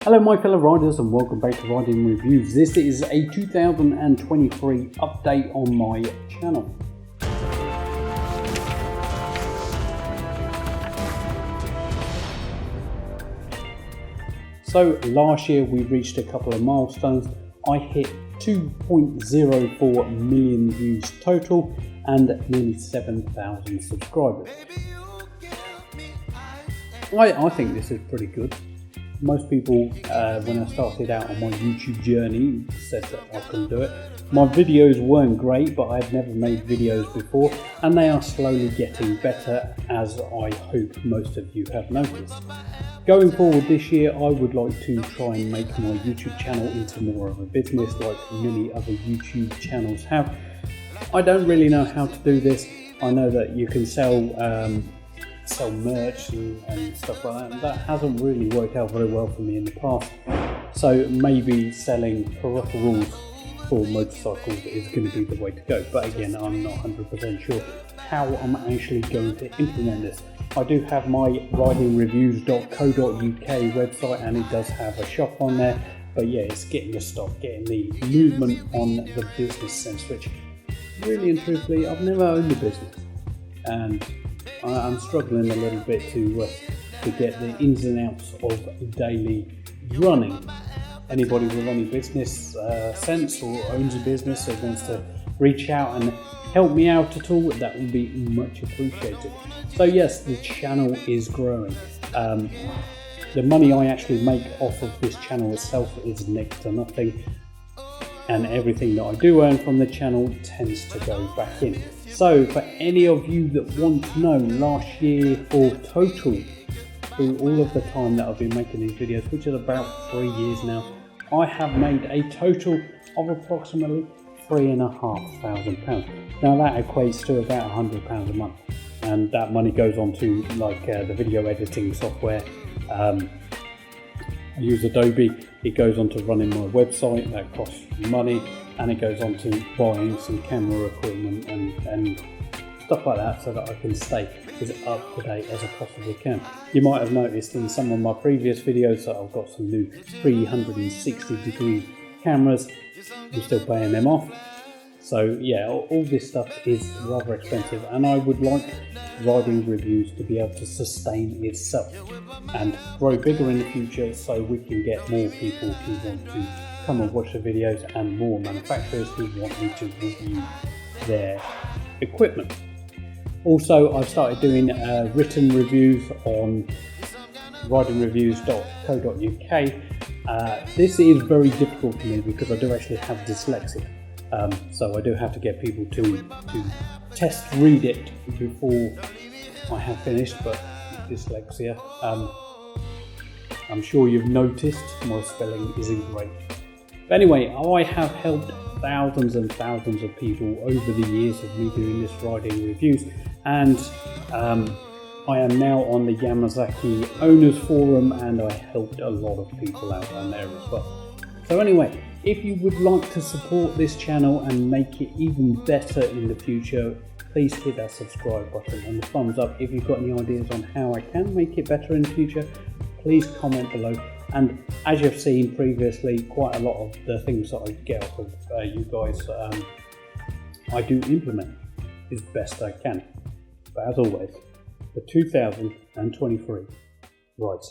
Hello my fellow riders and welcome back to Riding Reviews. This is a 2023 update on my channel. So last year we reached a couple of milestones. I hit 2.04 million views total and nearly 7,000 subscribers. I think this is pretty good. Most people, when I started out on my YouTube journey, said that I couldn't do it. My videos weren't great, but I've never made videos before, and they are slowly getting better, as I hope most of you have noticed. Going forward this year, I would like to try and make my YouTube channel into more of a business like many other YouTube channels have. I don't really know how to do this. I know that you can sell merch and stuff like that, and that hasn't really worked out very well for me in the past. So maybe selling peripherals for motorcycles is going to be the way to go, but again, I'm not 100% sure how I'm actually going to implement this. I do have my ridingreviews.co.uk website, and it does have a shop on there, but yeah, it's getting the stock, getting the movement on the business sense, which really and truthfully, I've never owned a business, and I'm struggling a little bit to get the ins and outs of daily running. Anybody with any business sense or owns a business or wants to reach out and help me out at all, that would be much appreciated. So yes, the channel is growing. The money I actually make off of this channel itself is next to nothing, and everything that I do earn from the channel tends to go back in. So for any of you that want to know, last year for total, through all of the time that I've been making these videos, which is about 3 years now, I have made a total of approximately £3,500. Now that equates to about £100 a month, and that money goes on to like the video editing software. I use Adobe. It goes on to running my website, that costs money, and it goes on to buying some camera equipment and stuff like that, so that I can stay as up to date as I possibly can. You might have noticed in some of my previous videos that I've got some new 360 degree cameras. I'm still paying them off. So yeah, all this stuff is rather expensive, and I would like Riding Reviews to be able to sustain itself and grow bigger in the future, so we can get more people who want to come and watch the videos, and more manufacturers who want me to review their equipment. Also, I've started doing written reviews on ridingreviews.co.uk. This is very difficult for me because I do actually have dyslexia. So I do have to get people to test read it before I have finished, but dyslexia, I'm sure you've noticed my spelling isn't great. But anyway, I have helped thousands and thousands of people over the years of me doing this Riding Reviews, and I am now on the Yamazaki Owners Forum, and I helped a lot of people out on there as well. So anyway, if you would like to support this channel and make it even better in the future, please hit that subscribe button and the thumbs up. If you've got any ideas on how I can make it better in the future, please comment below. And as you've seen previously, quite a lot of the things that I get off of you guys, I do implement as best I can. But as always, for 2023, ride safe.